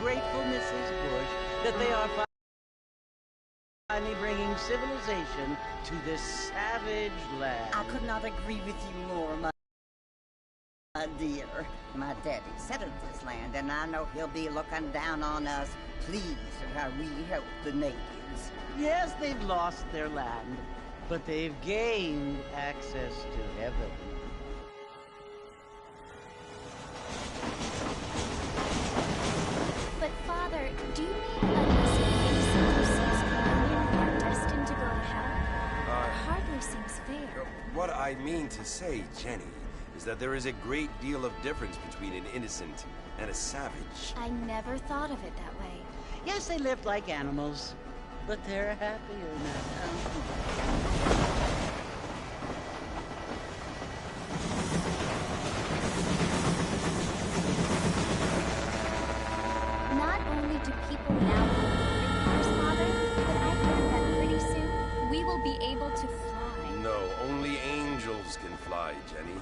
grateful Mrs. Bush that they are finally bringing civilization to this savage land. I could not agree with you more, my dear. My daddy settled this land, and I know he'll be looking down on us, pleased at how we help the natives. Yes, they've lost their land, but they've gained access to heaven. But, Father, do you mean unless innocent who sees communion are destined to go to hell? It hardly seems fair. What I mean to say, Jenny, is that there is a great deal of difference between an innocent and a savage. I never thought of it that way. Yes, they lived like animals, but they're happier now. Not only do people now believe in cars, Father, but I heard that pretty soon we will be able to fly. No, only angels can fly, Jenny.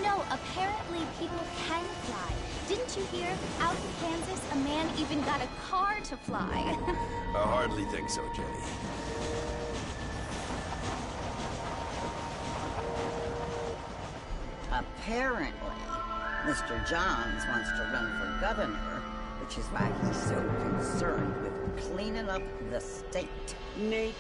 No, apparently people can fly. Didn't you hear? Out in Kansas, a man even got a car to fly. I hardly think so, Jenny. Apparently, Mr. Johns wants to run for governor, which is why he's so concerned with cleaning up the state. Nate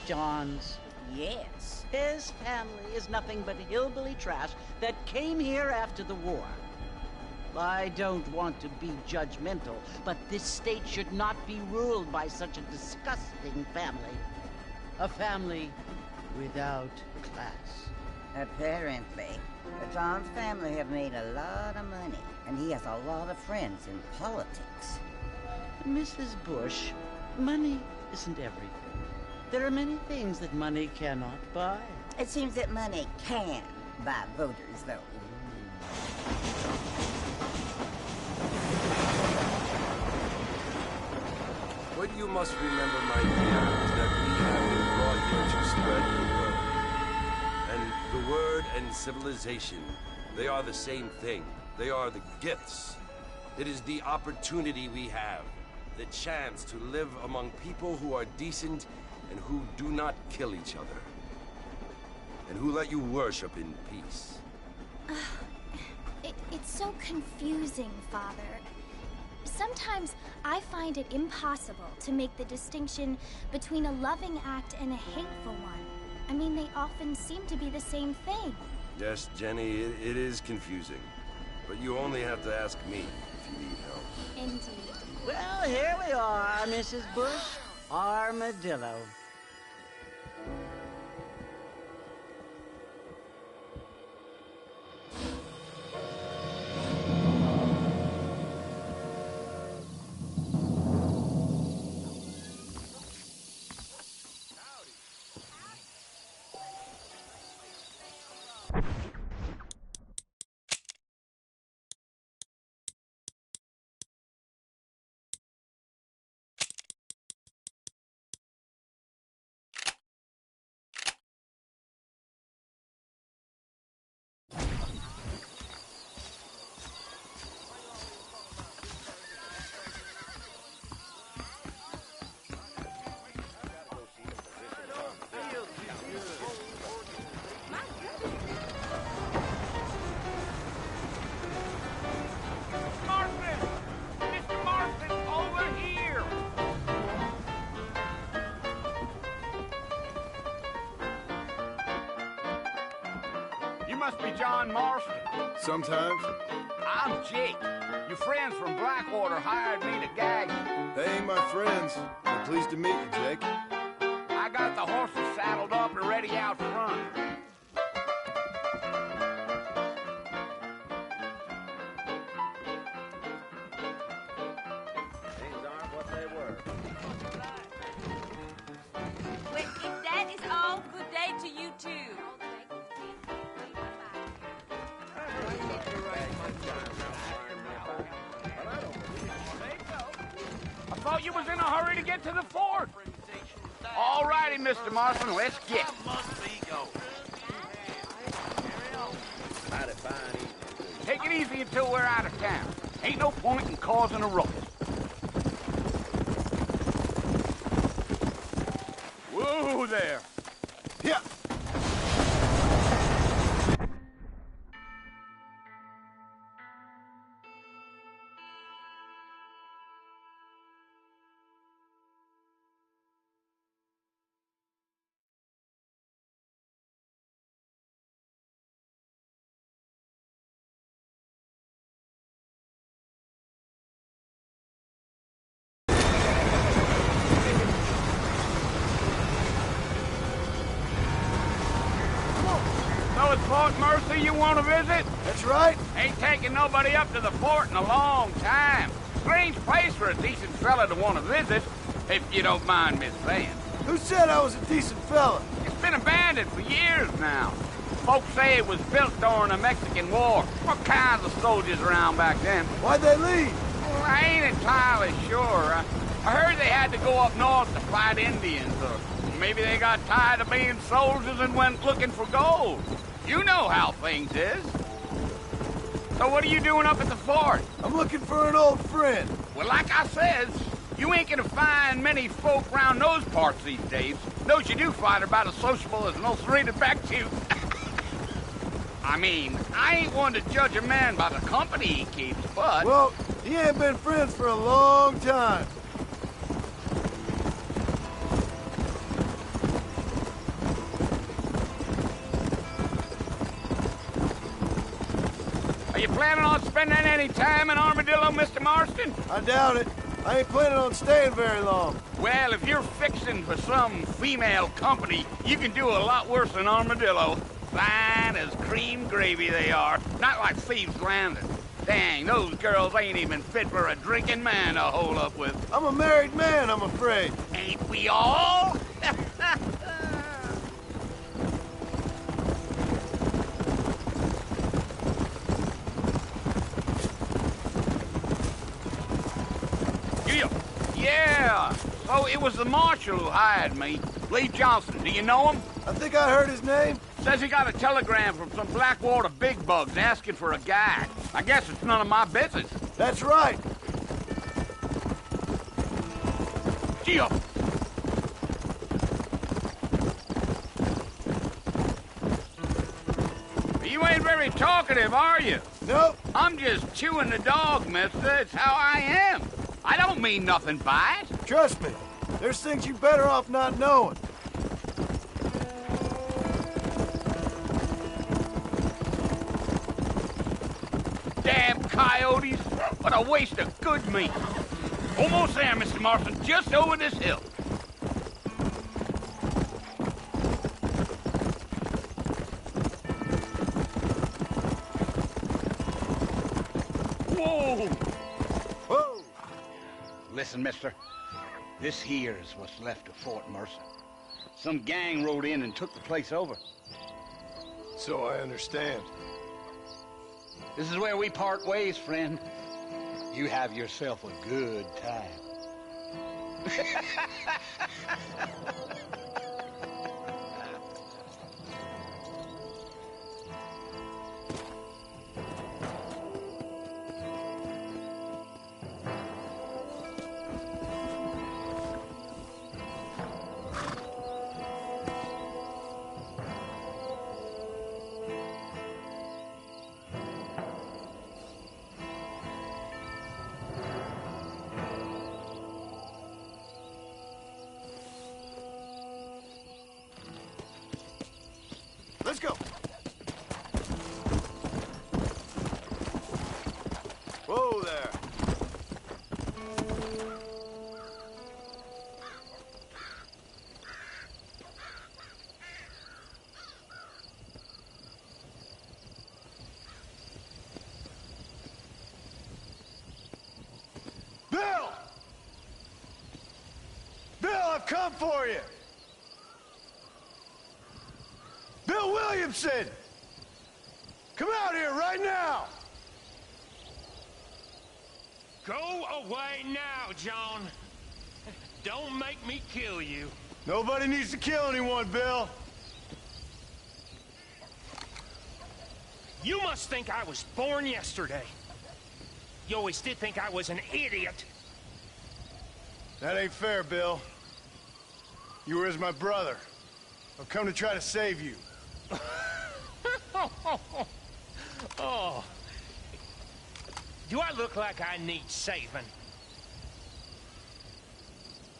Johns. Yes. His family is nothing but hillbilly trash that came here after the war. I don't want to be judgmental, but this state should not be ruled by such a disgusting family. A family without class. Apparently, the Johns family have made a lot of money, and he has a lot of friends in politics. Mrs. Bush, money isn't everything. There are many things that money cannot buy. It seems that money can buy voters, though. What you must remember, my dear, is that we have been brought here to spread the word. And the word and civilization, they are the same thing. They are the gifts. It is the opportunity we have, the chance to live among people who are decent and who do not kill each other, and who let you worship in peace. It's so confusing, Father. Sometimes I find it impossible to make the distinction between a loving act and a hateful one. I mean, they often seem to be the same thing. Yes, Jenny, it is confusing. But you only have to ask me if you need help. Indeed. Well, here we are, Mrs. Bush. Armadillo. Must be John Marston. Sometimes. I'm Jake. Your friends from Blackwater hired me to gag you. They ain't my friends. I'm pleased to meet you, Jake. I got the horses saddled up and ready out front. Things aren't what they were. Well, if that is all, good day to you too. I thought you was in a hurry to get to the fort. All righty, Mr. Marston, let's get. Mighty fine evening. Take it easy until we're out of town. Ain't no point in causing a ruckus. Whoa there! Yeah. So it's Fort Mercy you want to visit? That's right. Ain't taking nobody up to the fort in a long time. Strange place for a decent fella to want to visit, if you don't mind me saying. Who said I was a decent fella? It's been abandoned for years now. Folks say it was built during the Mexican War. What kinds of soldiers around back then? Why'd they leave? Well, I ain't entirely sure. I heard they had to go up north to fight Indians, or maybe they got tired of being soldiers and went looking for gold. You know how things is. So what are you doing up at the fort? I'm looking for an old friend. Well, like I says, you ain't gonna find many folk round those parts these days. Those you do find are about as sociable as an ulcerated back tooth. I mean, I ain't one to judge a man by the company he keeps, but... Well, he ain't been friends for a long time. Are you planning on spending any time in Armadillo, Mr. Marston? I doubt it. I ain't planning on staying very long. Well, if you're fixing for some female company, you can do a lot worse than Armadillo. Fine as cream gravy they are. Not like Thieves' Landing. Dang, those girls ain't even fit for a drinking man to hole up with. I'm a married man, I'm afraid. Ain't we all? Yeah, so it was the marshal who hired me. Lee Johnson, do you know him? I think I heard his name. Says he got a telegram from some Blackwater big bugs asking for a guide. I guess it's none of my business. That's right. Yeeha! You ain't very talkative, are you? Nope. I'm just chewing the dog, mister. It's how I am. I don't mean nothing by it. Trust me. There's things you better off not knowing. Damn coyotes. What a waste of good meat. Almost there, Mr. Marston. Just over this hill. Whoa! Whoa! Listen, mister. This here's what's left of Fort Mercer. Some gang rode in and took the place over. So I understand. This is where we part ways, friend. You have yourself a good time. Let's go. Whoa there. Bill! Bill, I've come for you. Bill Williamson! Come out here right now! Go away now, John. Don't make me kill you. Nobody needs to kill anyone, Bill. You must think I was born yesterday. You always did think I was an idiot. That ain't fair, Bill. You were as my brother. I've come to try to save you. Oh. Do I look like I need saving?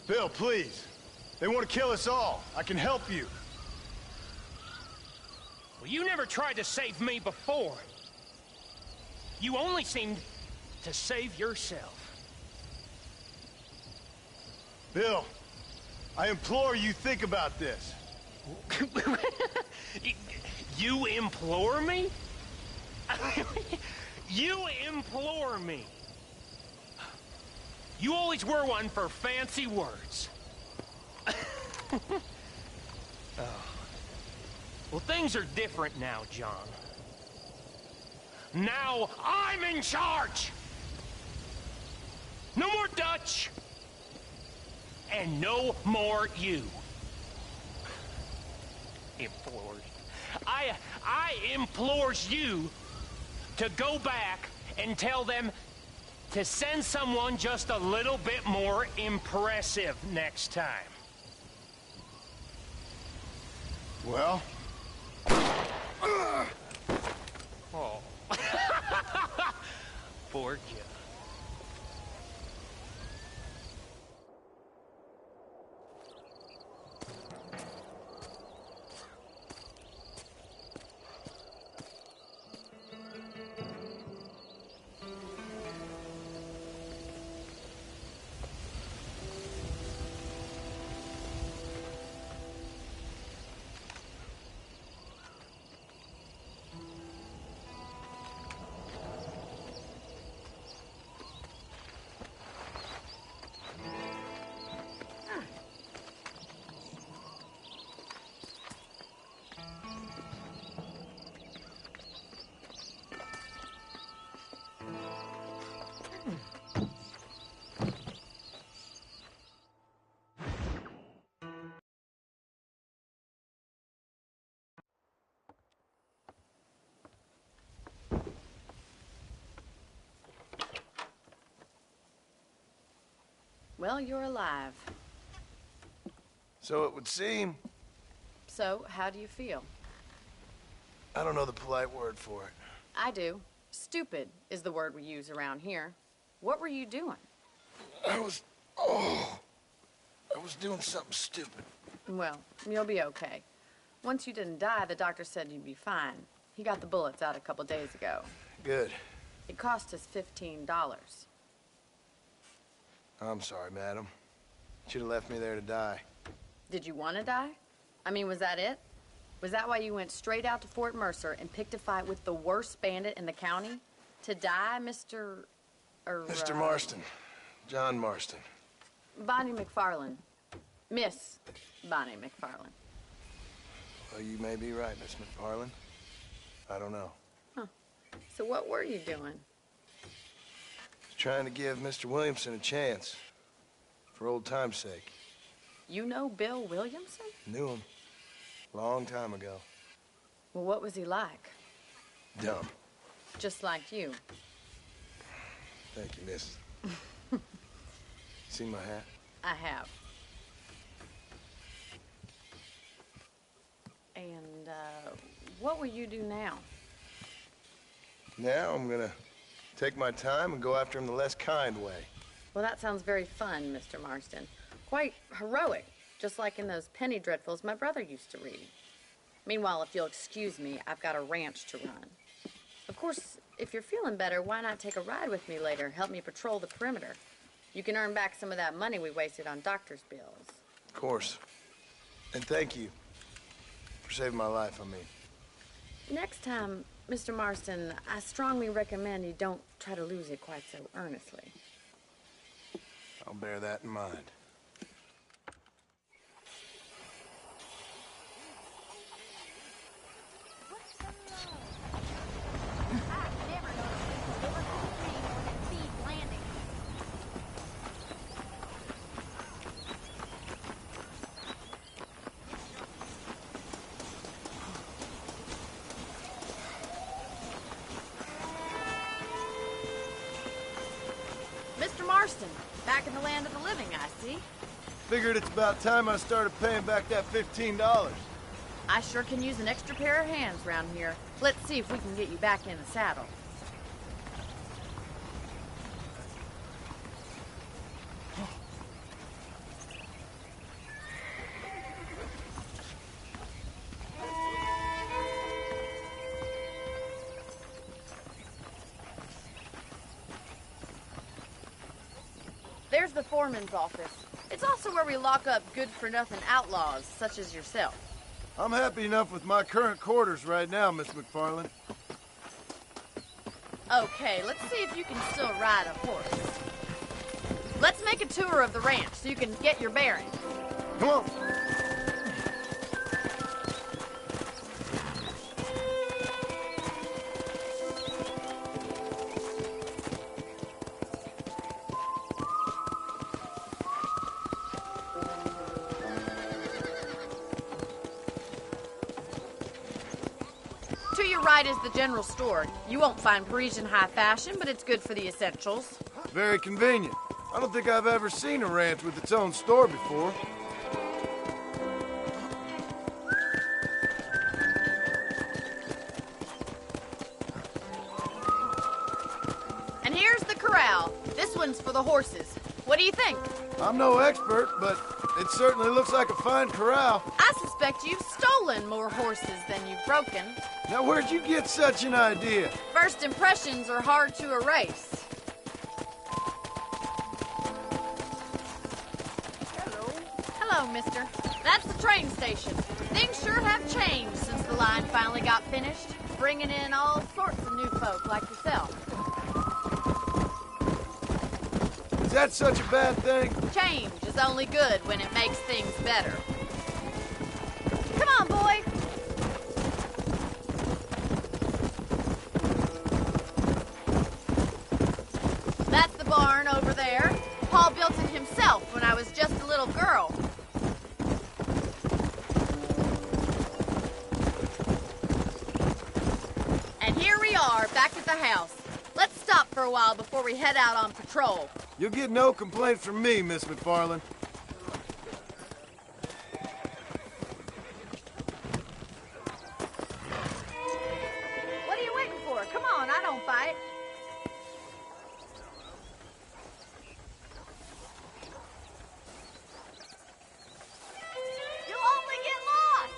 Bill, please. They want to kill us all. I can help you. Well, you never tried to save me before. You only seemed to save yourself. Bill, I implore you think about this. You implore me? You implore me. You always were one for fancy words. Oh. Well, things are different now, John. Now I'm in charge! No more Dutch! And no more you. Implores. I implores you to go back and tell them to send someone just a little bit more impressive next time. Well? Oh. Poor kid. Well, you're alive. So it would seem. So, how do you feel? I don't know the polite word for it. I do. Stupid is the word we use around here. What were you doing? I was doing something stupid. Well, you'll be okay. Once you didn't die, the doctor said you'd be fine. He got the bullets out a couple days ago. Good. It cost us $15. I'm sorry, madam. Should have left me there to die. Did you want to die? I mean, was that it? Was that why you went straight out to Fort Mercer and picked a fight with the worst bandit in the county? To die, Mr. Mr. Marston. John Marston. Bonnie McFarland. Miss Bonnie McFarland. Well, you may be right, Miss McFarland. I don't know. Huh. So what were you doing? Trying to give Mr. Williamson a chance. For old time's sake. You know Bill Williamson? Knew him. Long time ago. Well, what was he like? Dumb. Just like you. Thank you, miss. See my hat? I have. And, what will you do now? Now I'm gonna take my time and go after him the less kind way. Well, that sounds very fun, Mr. Marston. Quite heroic, just like in those penny dreadfuls my brother used to read. Meanwhile, if you'll excuse me, I've got a ranch to run. Of course, if you're feeling better, why not take a ride with me later? Help me patrol the perimeter. You can earn back some of that money we wasted on doctor's bills. Of course. And thank you for saving my life, I mean. Next time, Mr. Marston, I strongly recommend you don't try to lose it quite so earnestly. I'll bear that in mind. Mr. Marston, back in the land of the living, I see. Figured it's about time I started paying back that $15. I sure can use an extra pair of hands around here. Let's see if we can get you back in the saddle. There's the foreman's office. It's also where we lock up good-for-nothing outlaws, such as yourself. I'm happy enough with my current quarters right now, Miss McFarland. Okay, let's see if you can still ride a horse. Let's make a tour of the ranch so you can get your bearings. Come on. To your right is the general store. You won't find Parisian high fashion, but it's good for the essentials. Very convenient. I don't think I've ever seen a ranch with its own store before. And here's the corral. This one's for the horses. What do you think? I'm no expert, but it certainly looks like a fine corral. I suspect you've stolen more horses than you've broken. Now, where'd you get such an idea? First impressions are hard to erase. Hello, mister. That's the train station. Things sure have changed since the line finally got finished, bringing in all sorts of new folk like yourself. Is that such a bad thing? Change is only good when it makes things better. Come on, boy. That's the barn over there. Paul built it himself when I was just a little girl. And here we are, back at the house. Let's stop for a while before we head out on patrol. You'll get no complaint from me, Miss McFarland. What are you waiting for? Come on, I don't fight. You'll only get lost.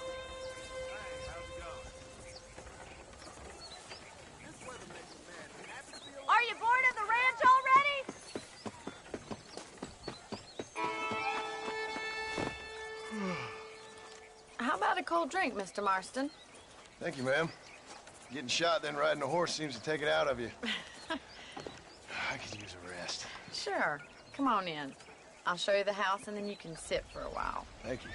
Are you bored of the ranch already? How about a cold drink, Mr. Marston? Thank you, ma'am. Getting shot, then riding a horse seems to take it out of you. I could use a rest. Sure. Come on in. I'll show you the house, and then you can sit for a while. Thank you.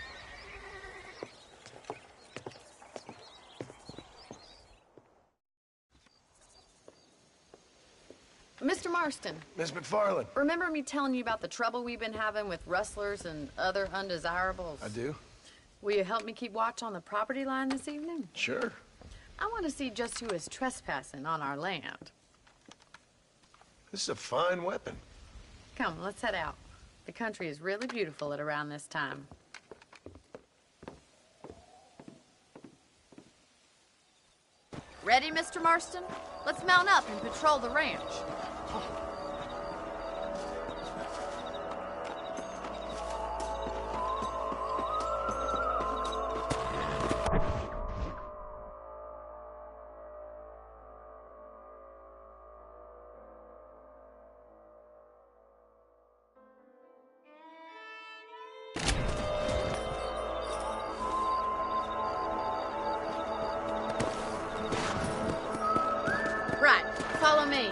Mr. Marston, Miss McFarland. remember me telling you about the trouble we've been having with rustlers and other undesirables? I do? Will you help me keep watch on the property line this evening? Sure. I want to see just who is trespassing on our land. This is a fine weapon. Come, let's head out. The country is really beautiful at around this time. Ready, Mr. Marston? Let's mount up and patrol the ranch. Right, follow me.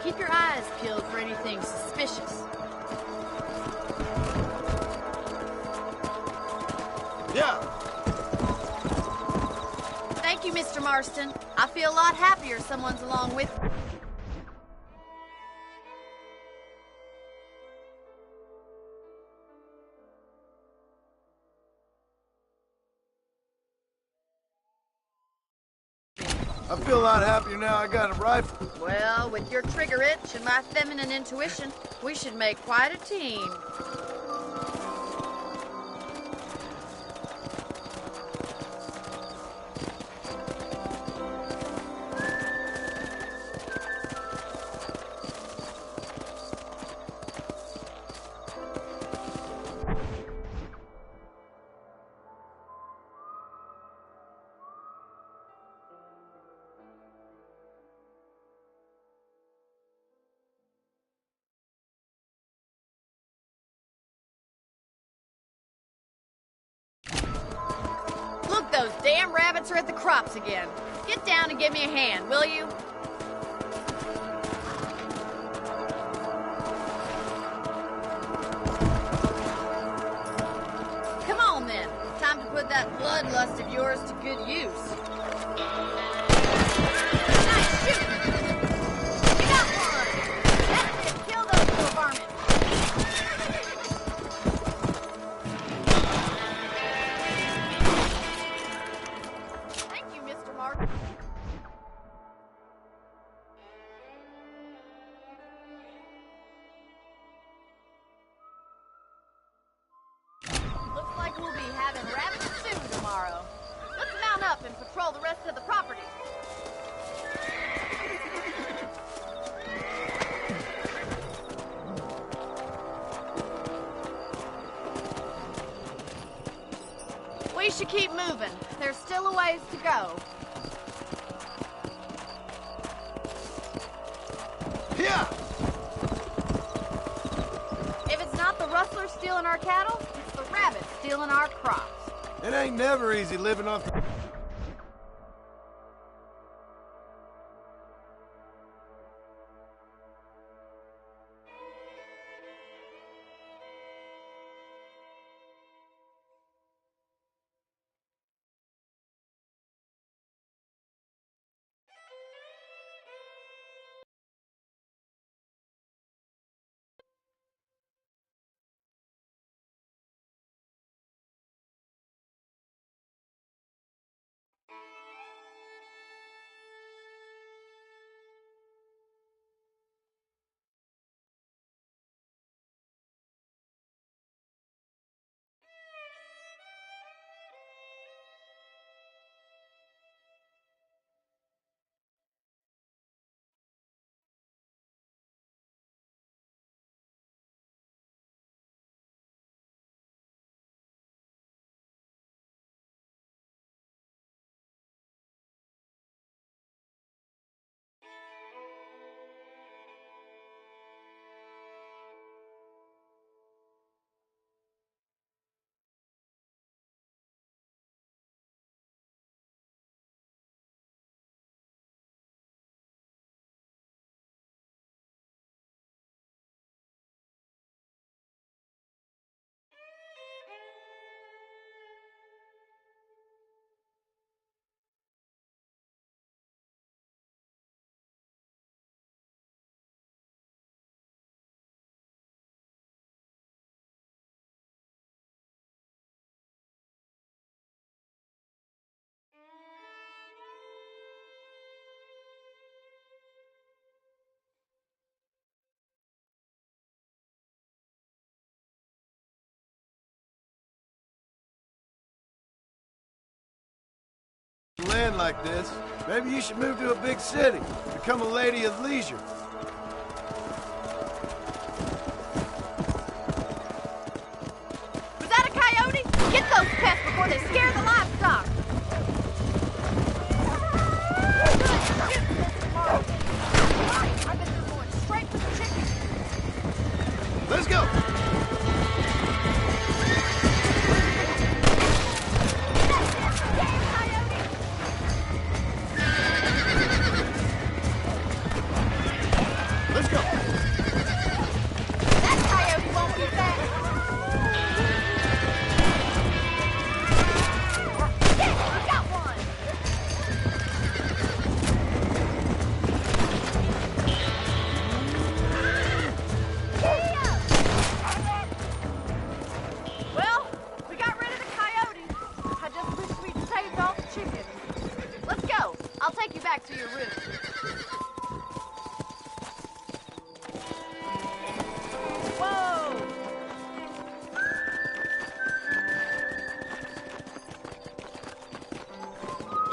Keep your eyes peeled for anything suspicious. Yeah. Thank you, Mr. Marston. I feel a lot happier someone's along with me. I feel a lot happier now I got a rifle. Well, with your trigger itch and my feminine intuition, we should make quite a team. those damn rabbits are at the crops again. Get down and give me a hand, will you? Come on, then. Time to put that bloodlust of yours to good use. Nice shooting! You got one! That's it! Kill those little varmints! Thank you, Mr. Martin. Looks like we'll be having rabbit stew tomorrow. Let's mount up and patrol the rest of the property. We should keep moving. There's still a ways to go. Yeah! If it's not the rustlers stealing our cattle, it's the rabbits stealing our crops. It ain't never easy living off the... land like this. Maybe you should move to a big city. Become a lady of leisure. Was that a coyote? Get those pests before they scare the livestock. Good shoot, Mr. Martin. I bet they're going straight for the chicken. Let's go! Let's go! That coyote won't be back. Yeah, we got one. Well, we got rid of the coyote. I just wish we'd saved all the chickens. Let's go. I'll take you back to your room. Whoa!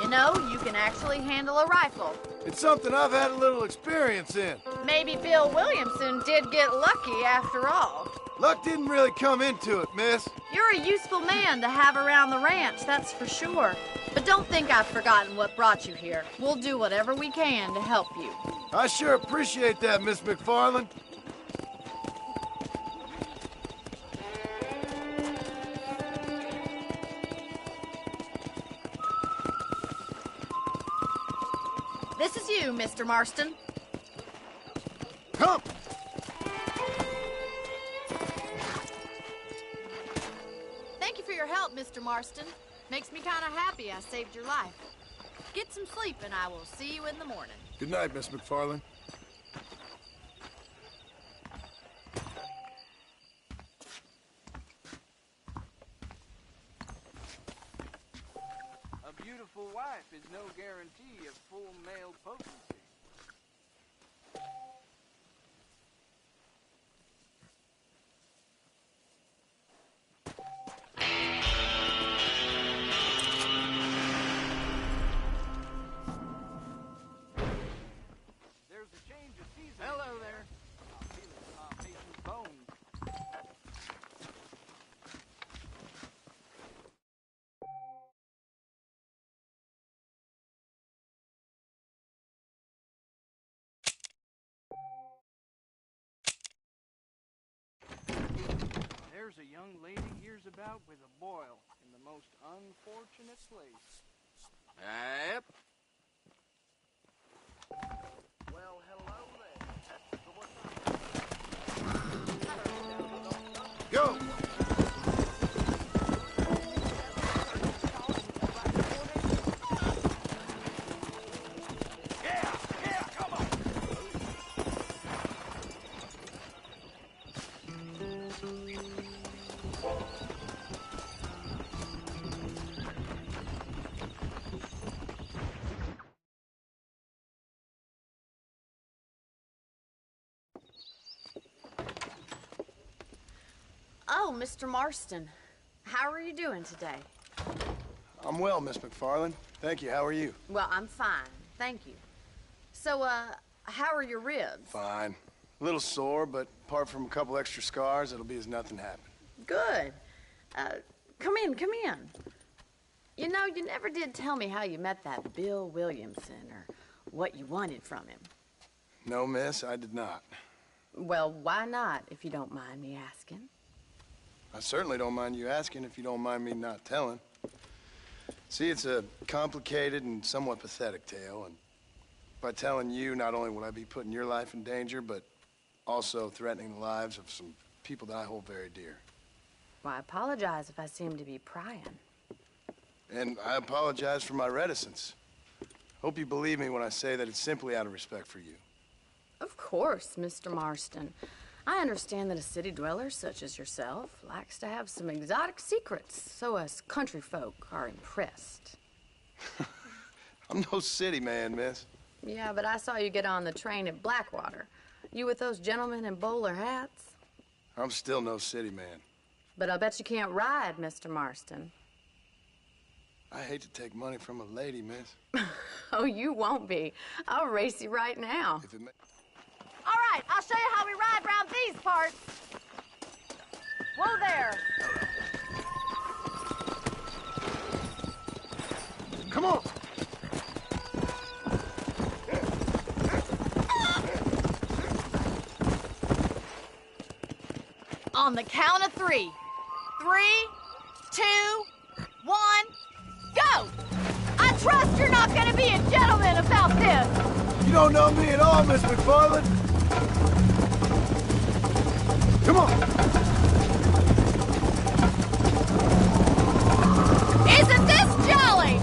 You know, you can actually handle a rifle. It's something I've had a little experience in. Maybe Bill Williamson did get lucky after all. Luck didn't really come into it, miss. You're a useful man to have around the ranch, that's for sure. But don't think I've forgotten what brought you here. We'll do whatever we can to help you. I sure appreciate that, Miss McFarland. This is you, Mr. Marston. Come! Thank you for your help, Mr. Marston. Makes me kind of happy I saved your life. Get some sleep, and I will see you in the morning. Good night, Miss McFarland. A beautiful wife is no guarantee of full male potency. There's a change of season. Hello there. I feel it in my patient's bones. There's a young lady hears about with a boil in the most unfortunate place. Yep. Well, hello there. Go! Oh, Mr. Marston. How are you doing today? I'm well, Miss McFarland. Thank you. How are you? Well, I'm fine. Thank you. So, how are your ribs? Fine. A little sore, but apart from a couple extra scars, it'll be as nothing happened. Good. Come in, come in. You know, you never did tell me how you met that Bill Williamson or what you wanted from him. No, miss, I did not. Well, why not, if you don't mind me asking? I certainly don't mind you asking if you don't mind me not telling. See, it's a complicated and somewhat pathetic tale, and by telling you, not only will I be putting your life in danger, but also threatening the lives of some people that I hold very dear. Well, I apologize if I seem to be prying. And I apologize for my reticence. Hope you believe me when I say that it's simply out of respect for you. Of course, Mr. Marston. I understand that a city dweller such as yourself likes to have some exotic secrets, so us country folk are impressed. I'm no city man, miss. Yeah, but I saw you get on the train at Blackwater. You with those gentlemen in bowler hats? I'm still no city man. But I bet you can't ride, Mr. Marston. I hate to take money from a lady, miss. Oh, you won't be. I'll race you right now. If it ma- All right, I'll show you how we ride around these parts. Whoa there. Come on! On the count of 3. 3, 2, 1, go! I trust you're not gonna be a gentleman about this. You don't know me at all, Miss McFarland. Come on! Isn't this jolly?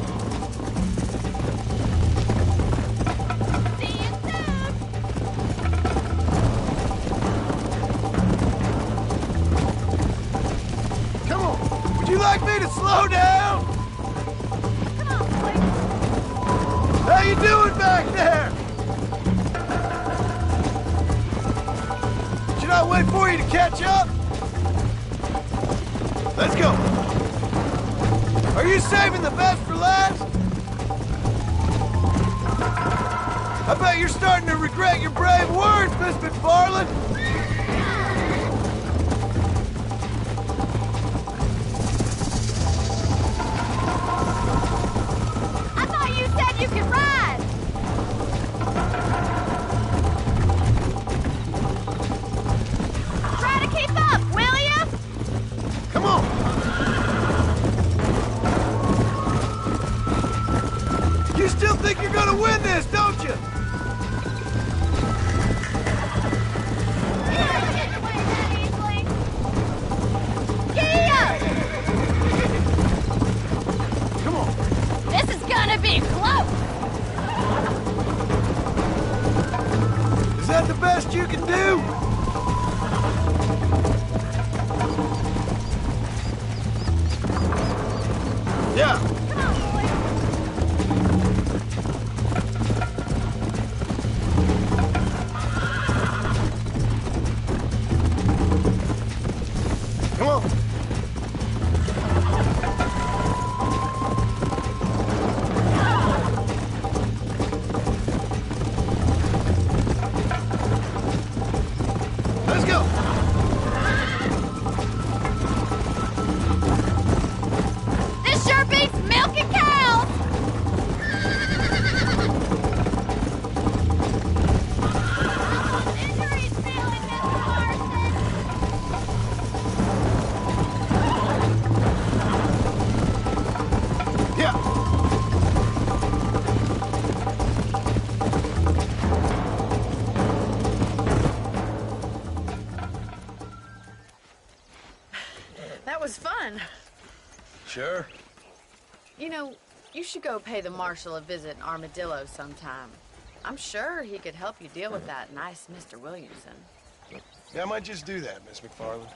See you soon. Come on! Would you like me to slow down? Come on, boy. How you doing back there? Should I wait for you to catch up? Let's go. Are you saving the best for last? I bet you're starting to regret your brave words, Miss McFarland. I thought you said you could ride. Try to keep up, will ya? Come on. You still think you're gonna win this, don't you? that the best you can do? Yeah. Come on, boys. Come on. Let's go. This sure beats milking cows! Injuries feeling, Mr. Marston. Yeah. That was fun. Sure. You know, you should go pay the marshal a visit in Armadillo sometime. I'm sure he could help you deal with that nice Mr. Williamson. Yeah, I might just do that, Miss McFarland.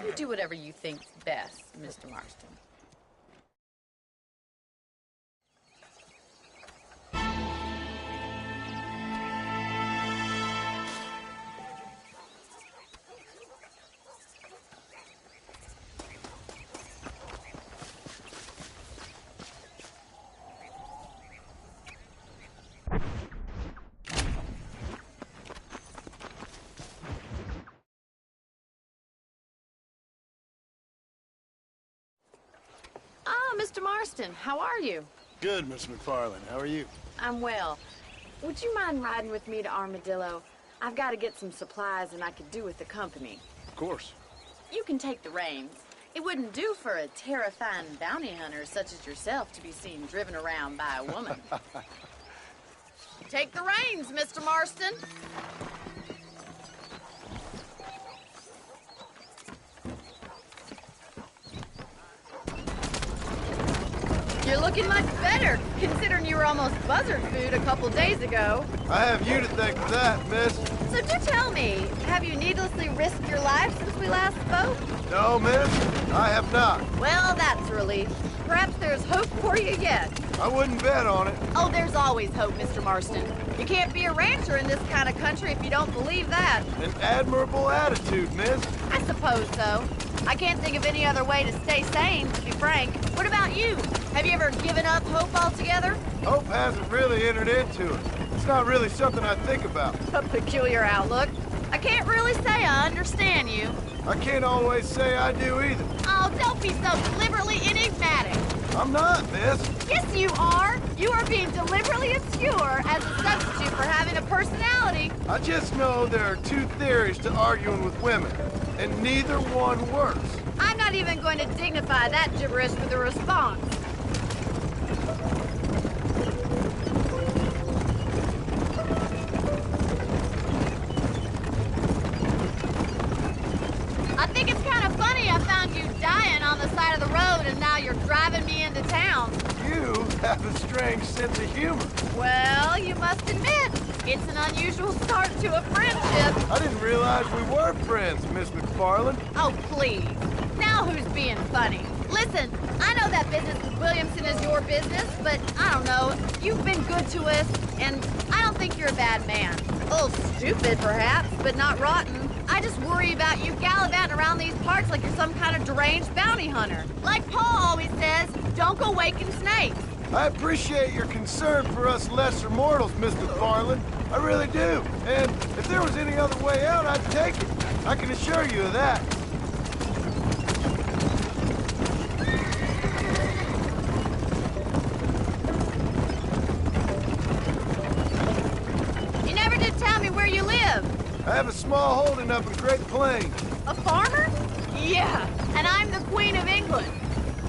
You do whatever you think's best, Mr. Marston. Ah, Mr. Marston, how are you? Good, Miss McFarland. How are you? I'm well. Would you mind riding with me to Armadillo? I've got to get some supplies and I could do with the company. Of course. You can take the reins. It wouldn't do for a terrifying bounty hunter such as yourself to be seen driven around by a woman. Take the reins, Mr. Marston. You're looking much better, considering you were almost buzzard food a couple days ago. I have you to thank for that, miss. So do tell me, have you needlessly risked your life since we last spoke? No, miss, I have not. Well, that's a relief. Perhaps there's hope for you yet. I wouldn't bet on it. Oh, there's always hope, Mr. Marston. You can't be a rancher in this kind of country if you don't believe that. An admirable attitude, miss. I suppose so. I can't think of any other way to stay sane, to be frank. What about you? Have you ever given up hope altogether? Hope hasn't really entered into it. It's not really something I think about. A peculiar outlook. I can't really say I understand you. I can't always say I do either. Oh, don't be so deliberately enigmatic. I'm not, miss. Yes, you are. You are being deliberately obscure as a substitute for having a personality. I just know there are two theories to arguing with women, and neither one works. I'm not even going to dignify that gibberish with a response. I think it's kind of funny I found you dying on the side of the road and now you're driving me into town. You have a strange sense of humor. Well, you must admit, it's an unusual start to a friendship. I didn't realize we were friends, Miss McFarland. Oh, please. Now who's being funny? Listen, I know that business with Williamson is your business, but I don't know. You've been good to us, and I don't think you're a bad man. A little stupid, perhaps, but not rotten. I just worry about you gallivanting around these parts like you're some kind of deranged bounty hunter. Like Paul always says, don't go waking snakes. I appreciate your concern for us lesser mortals, Miss McFarland. I really do. And if there was any other way out, I'd take it. I can assure you of that. You never did tell me where you live. I have a small holding up in Great Plains. A farmer? Yeah, and I'm the Queen of England.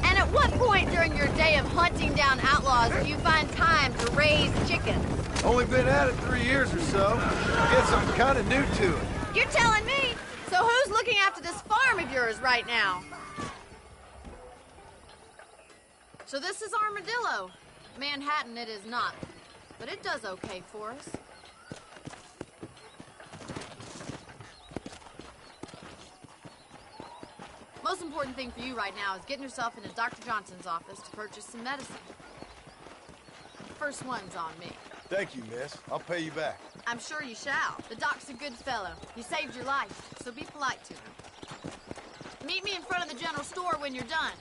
And at what point during your day of hunting down outlaws do you find time to raise chickens? Only been at it 3 years or so. I guess I'm kind of new to it. You're telling me? So who's looking after this farm of yours right now? So this is Armadillo. Manhattan it is not, but it does okay for us. important thing for you right now is getting yourself into Dr. Johnson's office to purchase some medicine. First one's on me. Thank you, miss. I'll pay you back. I'm sure you shall. The doc's a good fellow. He saved your life, so be polite to him. Meet me in front of the general store when you're done.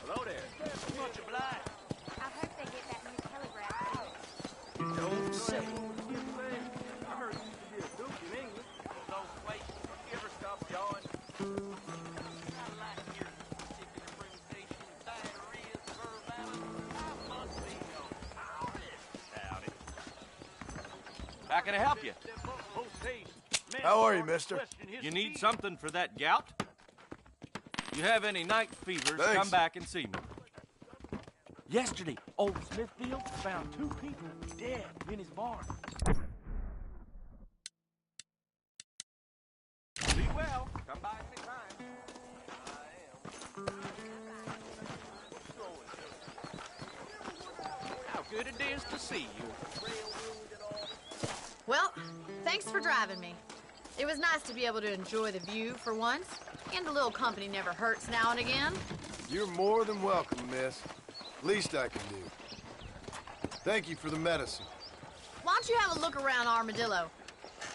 Hello there. Much obliged. I hope they get that new telegraph. Don't say. I heard you used to be a duke in England. Those places. You ever stop jawing? I like your particular presentation of diarrhea, verbality. I must be no. Howdy. How can I help you? How are you, mister? You need something for that gout? You have any night fevers, Thanks. come back and see me. Yesterday, old Smithfield found 2 people dead in his barn. Be well. Come by anytime. How good it is to see you. Well, thanks for driving me. It was nice to be able to enjoy the view for once, and a little company never hurts now and again. You're more than welcome, miss. Least I can do. Thank you for the medicine. Why don't you have a look around Armadillo?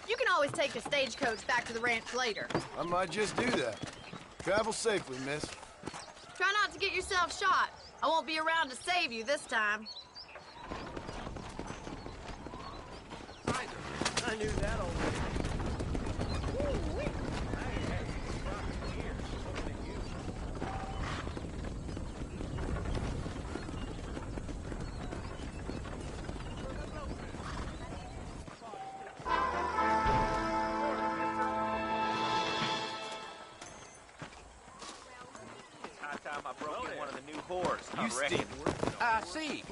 You can always take a stagecoach back to the ranch later. I might just do that. Travel safely, miss. Try not to get yourself shot. I won't be around to save you this time. I knew that already. Time I broke in one of the new whores. You stick. I see.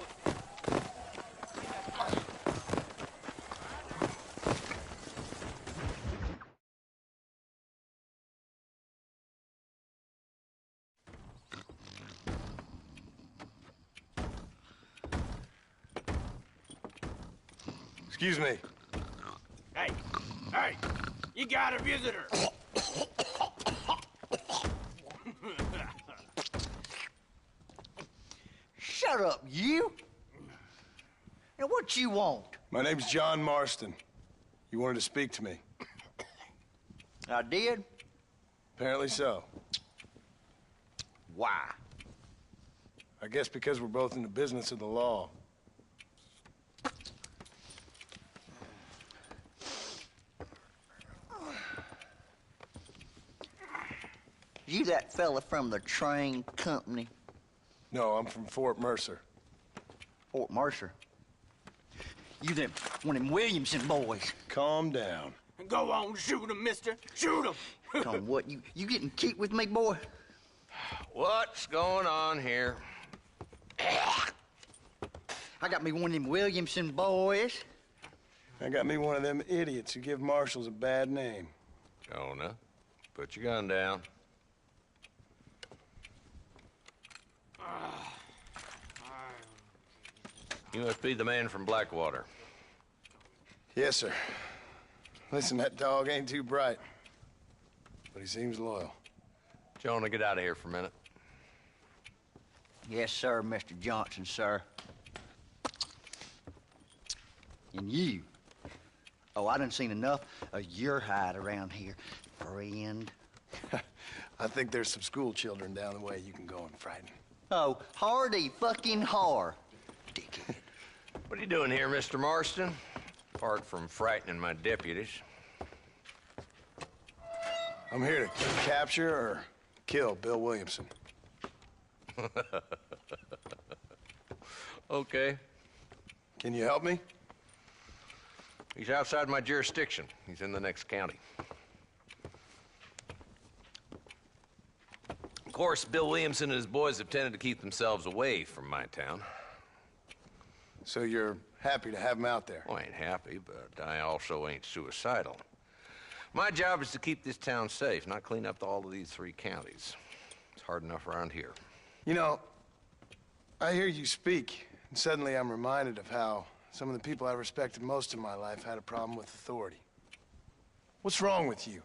Excuse me. Hey, you got a visitor. Shut up, you! Now, what you want? My name's John Marston. You wanted to speak to me. I did? Apparently so. Why? I guess because we're both in the business of the law. You that fella from the train company? No, I'm from Fort Mercer. Fort Mercer? You them, one of them Williamson boys. Calm down. Go on, shoot him, mister. Shoot him. Come on, what, you getting keep with me, boy? What's going on here? I got me one of them Williamson boys. I got me one of them idiots who give marshals a bad name. Jonah, put your gun down. You must be the man from Blackwater. Yes, sir. Listen, that dog ain't too bright, but he seems loyal. Jonah, get out of here for a minute. Yes, sir, Mr. Johnson, sir. And you. Oh, I done seen enough of your hide around here, friend. I think there's some school children down the way you can go and frighten. Oh, hardy fucking har. Dickhead. What are you doing here, Mr. Marston? Apart from frightening my deputies. I'm here to capture or kill Bill Williamson. Okay. Can you help me? He's outside my jurisdiction. He's in the next county. Of course, Bill Williamson and his boys have tended to keep themselves away from my town. So you're happy to have him out there? Well, I ain't happy, but I also ain't suicidal. My job is to keep this town safe, not clean up all of these 3 counties. It's hard enough around here. You know, I hear you speak, and suddenly I'm reminded of how some of the people I respected most in my life had a problem with authority. What's wrong with you?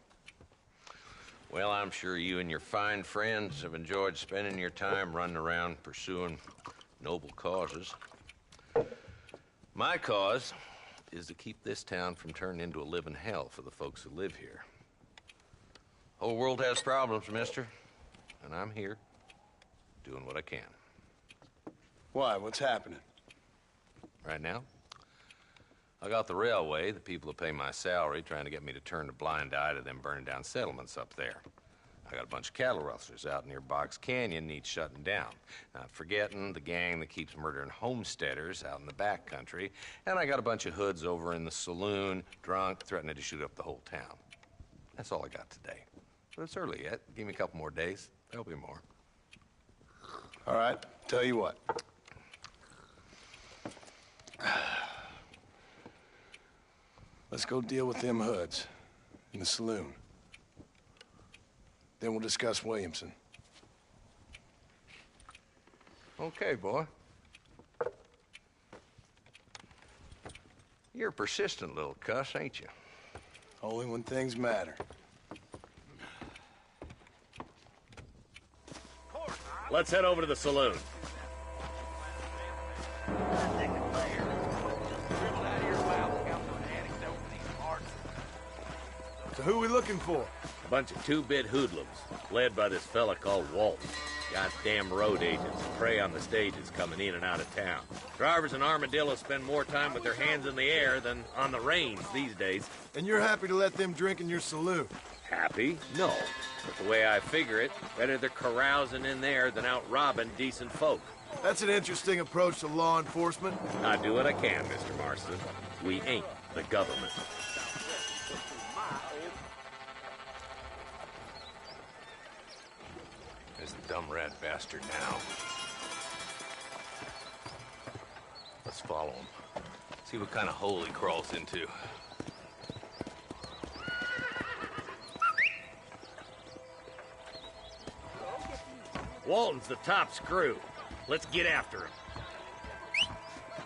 Well, I'm sure you and your fine friends have enjoyed spending your time running around pursuing noble causes. My cause is to keep this town from turning into a living hell for the folks who live here. Whole world has problems, mister, and I'm here doing what I can. Why? What's happening? Right now, I got the railway, the people who pay my salary, trying to get me to turn a blind eye to them burning down settlements up there. I got a bunch of cattle rustlers out near Box Canyon needs shutting down. Not forgetting the gang that keeps murdering homesteaders out in the back country. And I got a bunch of hoods over in the saloon, drunk, threatening to shoot up the whole town. That's all I got today. But it's early yet. Give me a couple more days. There'll be more. All right, tell you what. Let's go deal with them hoods in the saloon. Then we'll discuss Williamson. Okay, boy. You're a persistent little cuss, ain't you? Only when things matter. Let's head over to the saloon. So who are we looking for? A bunch of two-bit hoodlums, led by this fella called Walton. Goddamn road agents prey on the stages coming in and out of town. Drivers in Armadillo spend more time with their hands in the air than on the reins these days. And you're happy to let them drink in your saloon? Happy? No. But the way I figure it, better they're carousing in there than out robbing decent folk. That's an interesting approach to law enforcement. I do what I can, Mr. Marston. We ain't the government. There's the dumb rat bastard now. Let's follow him. See what kind of hole he crawls into. Walton's the top screw. Let's get after him.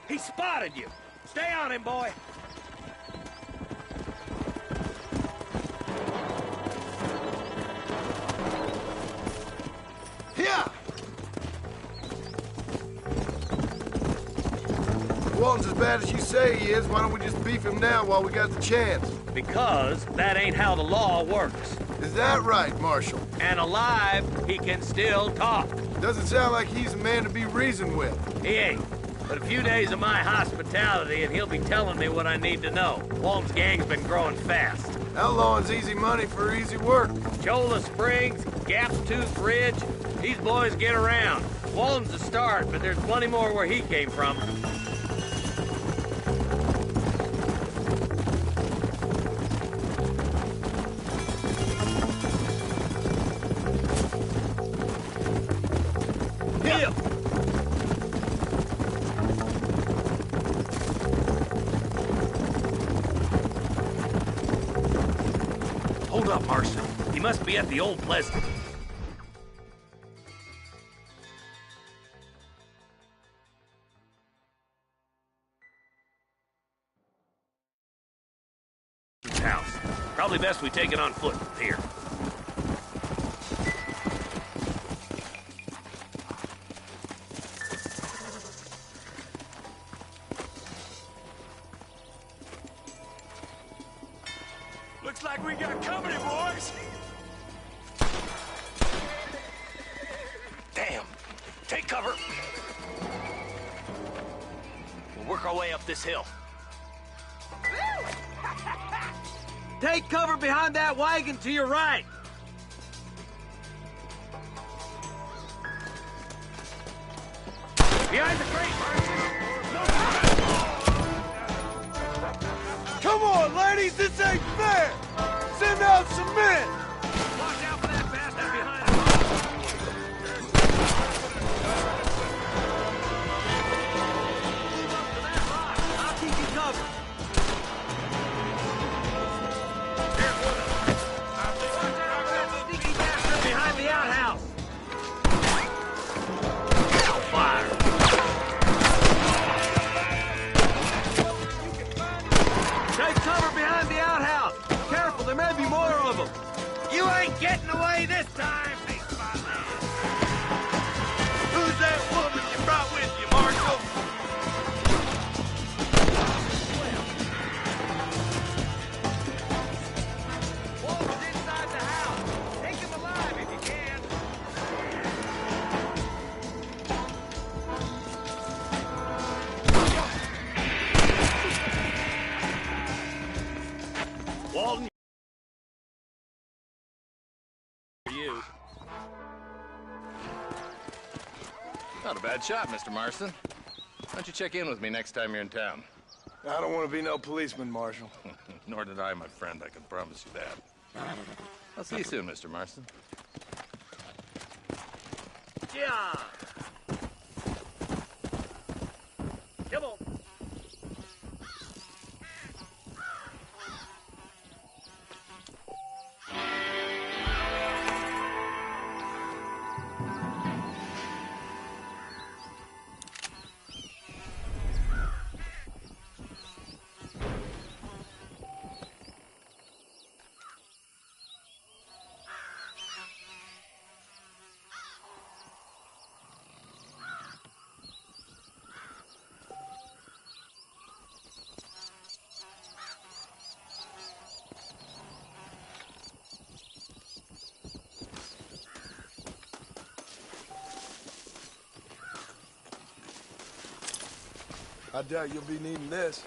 He spotted you. Stay on him, boy. Here! Walton's as bad as you say he is. Why don't we just beef him now while we got the chance? Because that ain't how the law works. Is that right, Marshal? And alive, he can still talk. Doesn't sound like he's a man to be reasoned with. He ain't. But a few days of my hospitality and he'll be telling me what I need to know. Walton's gang's been growing fast. Outlawing's easy money for easy work. Cholla Springs, Gap's Tooth Ridge, these boys get around. Walton's a start, but there's plenty more where he came from. Hold up, Marston. He must be at the Old Pleasant. House. Probably best we take it on foot from here. Looks like we got company, boys. Damn. Take cover. We'll work our way up this hill. Take cover behind that wagon to your right. Behind the crate, Come on, ladies, this ain't fair! Send out some men! Watch out for that bastard behind us. I'll keep you covered. Sneaky bastard behind the outhouse. Fire. Take cover behind the outhouse. Careful, there may be more of them. bad shot, Mr. Marston. Why don't you check in with me next time you're in town? I don't want to be no policeman, Marshal. Nor did I, my friend. I can promise you that. I'll see you soon, Mr. Marston. Yeah. Come on. I doubt you'll be needing this.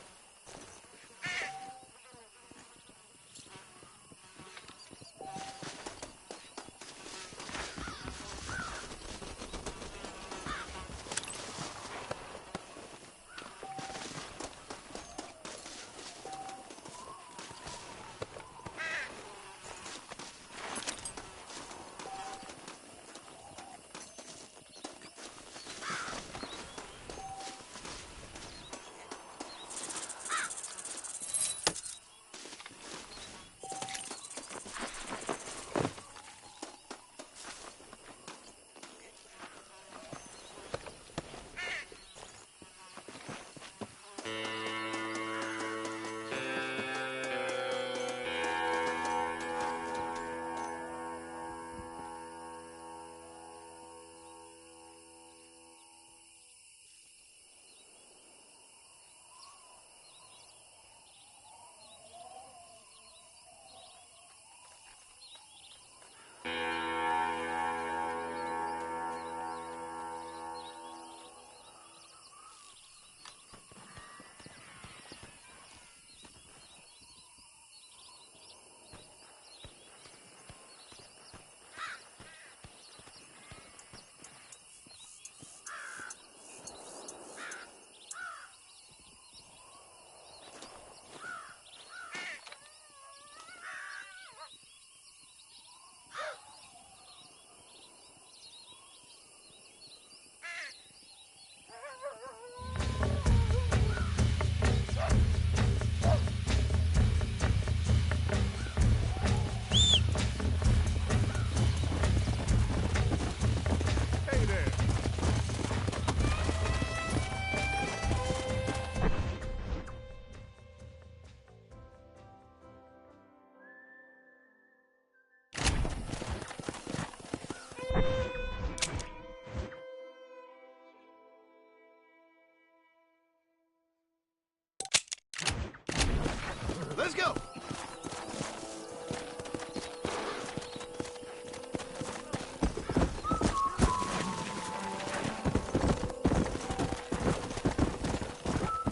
Let's go!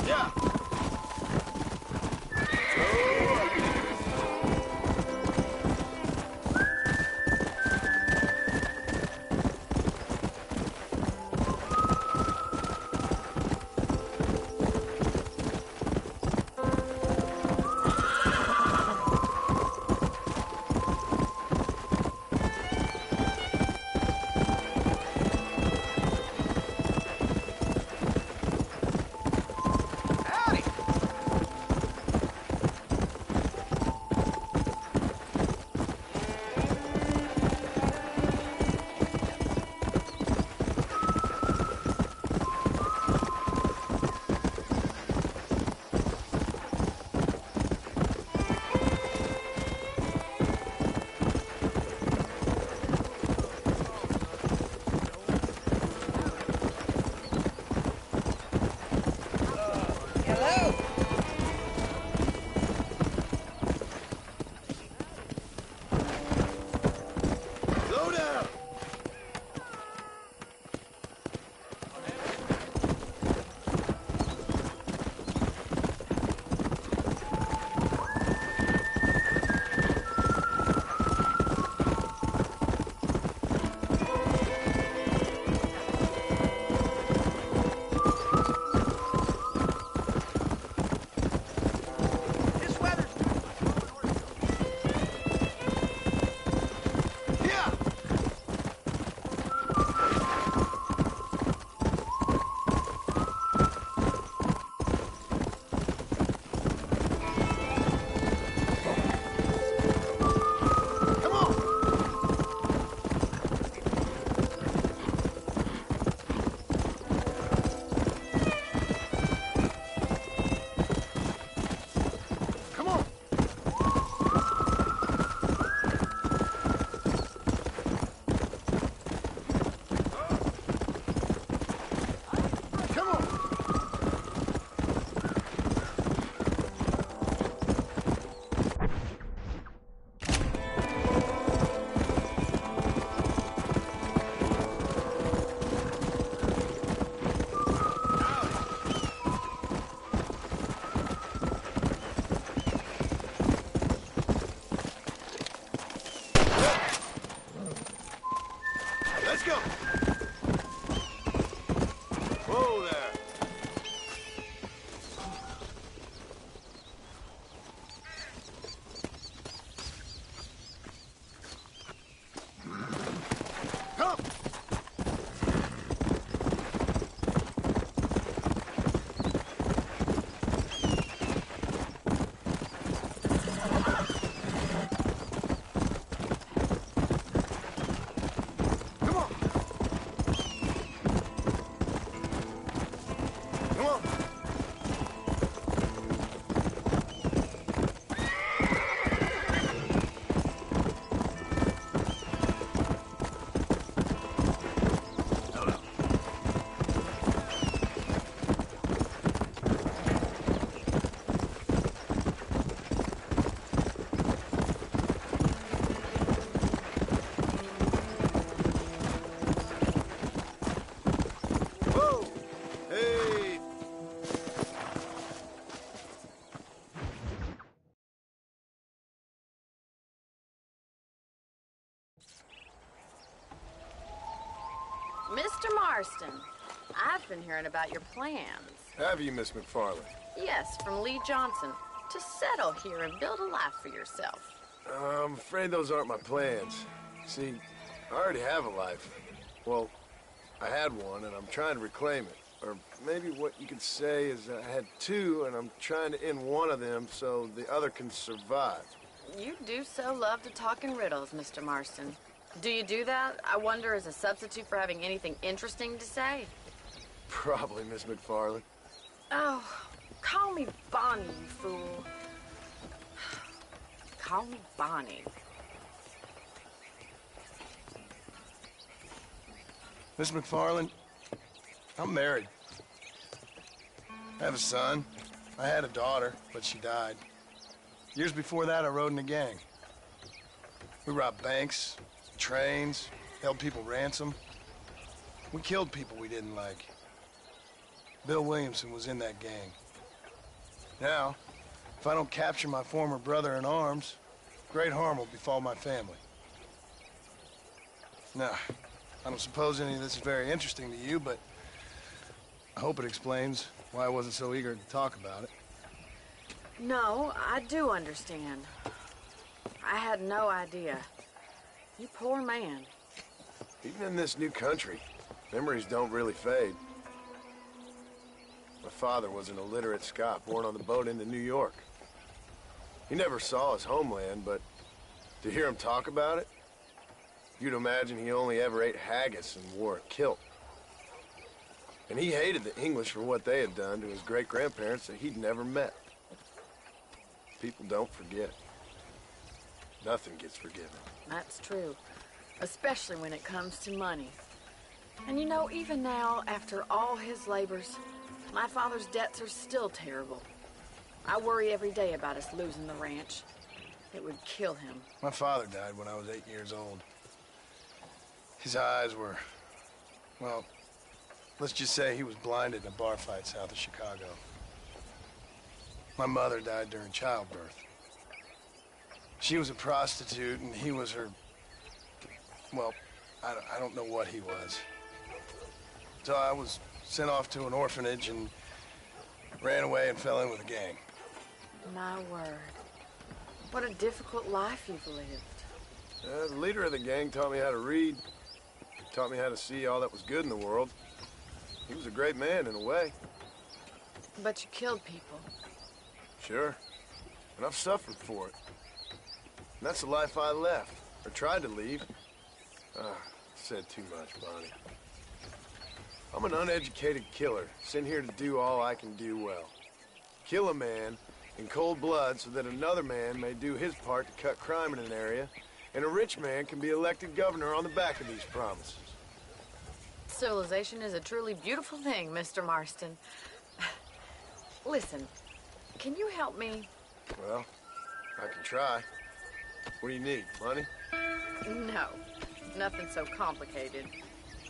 Yeah! Marston, I've been hearing about your plans. Have you, Miss McFarland? Yes, from Lee Johnson, to settle here and build a life for yourself. I'm afraid those aren't my plans. See, I already have a life. Well, I had one, and I'm trying to reclaim it. Or maybe what you could say is I had two, and I'm trying to end one of them so the other can survive. You do so love to talk in riddles, Mr. Marston. Do you do that, I wonder, as a substitute for having anything interesting to say? Probably, Miss McFarland. Oh, call me Bonnie, you fool. Call me Bonnie. Miss McFarland, I'm married. I have a son. I had a daughter, but she died. Years before that, I rode in a gang. We robbed banks, trains, held people ransom. We killed people we didn't like. Bill Williamson was in that gang. Now, if I don't capture my former brother in arms, great harm will befall my family. Now, I don't suppose any of this is very interesting to you, but I hope it explains why I wasn't so eager to talk about it. No, I do understand. I had no idea. You poor man. Even in this new country, memories don't really fade. My father was an illiterate Scot born on the boat into New York. He never saw his homeland, but to hear him talk about it, you'd imagine he only ever ate haggis and wore a kilt. And he hated the English for what they had done to his great-grandparents that he'd never met. People don't forget. Nothing gets forgiven. That's true. Especially when it comes to money. And you know, even now, after all his labors, my father's debts are still terrible. I worry every day about us losing the ranch. It would kill him. My father died when I was 8 years old. His eyes were, well, let's just say he was blinded in a bar fight south of Chicago. My mother died during childbirth. She was a prostitute, and he was her, well, I don't know what he was. So I was sent off to an orphanage and ran away and fell in with a gang. My word. What a difficult life you've lived. The leader of the gang taught me how to read. Taught me how to see all that was good in the world. He was a great man in a way. But you killed people. Sure. And I've suffered for it. And that's the life I left, or tried to leave. Said too much, Bonnie. I'm an uneducated killer, sent here to do all I can do well. Kill a man in cold blood so that another man may do his part to cut crime in an area, and a rich man can be elected governor on the back of these promises. Civilization is a truly beautiful thing, Mr. Marston. Listen, can you help me? Well, I can try. What do you need, money? No, nothing so complicated.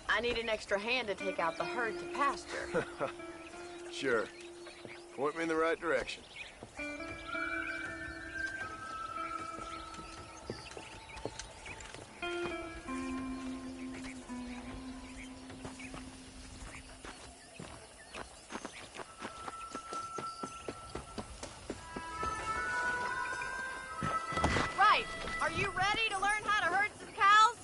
I need an extra hand to take out the herd to pasture. Sure. Point me in the right direction. Right. Are you ready to learn how to herd some cows?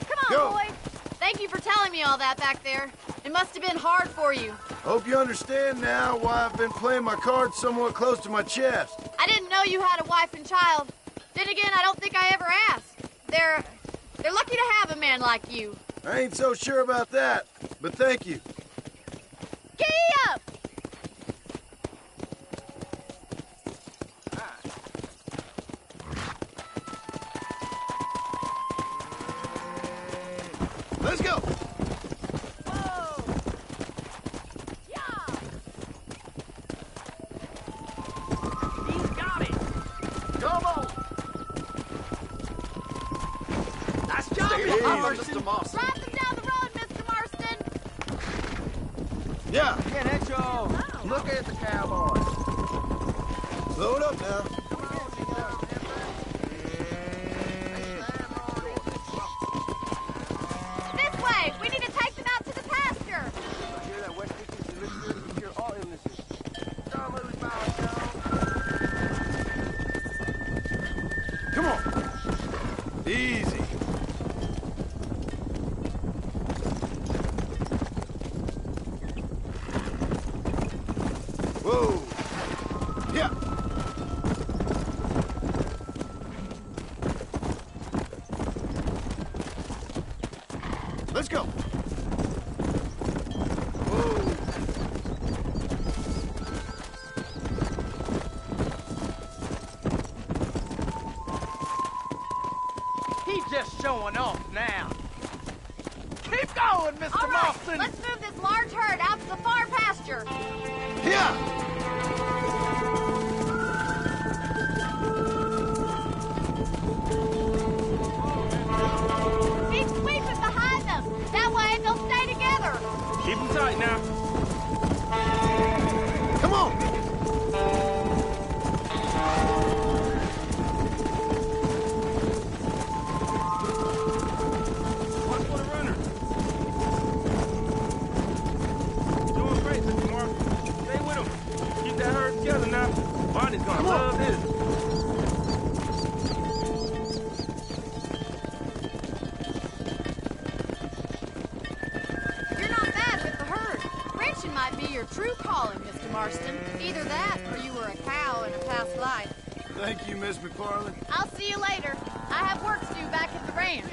Come on, boys. Thank you for telling me all that back there. It must have been hard for you. Hope you understand now why I've been playing my cards somewhat close to my chest. I didn't know you had a wife and child. Then again, I don't think I ever asked. They're lucky to have a man like you. I ain't so sure about that, but thank you. Giddy up! Let's go! He's got it! Come on! Nice job, Mr. Marston! Drive them down the road, Mr. Marston! Yeah. Get it, Joe. Look at the cowboys. Slow it up now. Let's go. He's just showing off now. Keep going, Mr. All right, Marston. let's move this large herd out to the far pasture. Here! Keep sweeping behind them. That way they'll stay together. Keep them tight now. Come on! Watch for the runner. Doing great, Mr. Mark. Stay with him. Keep that herd together now. Barney's gonna love this. You're not bad with the herd. Ranching might be your true calling, Mr. Marston. Either that or you were a cow in a past life. Thank you, Miss McFarland. I'll see you later. I have work to do back at the ranch.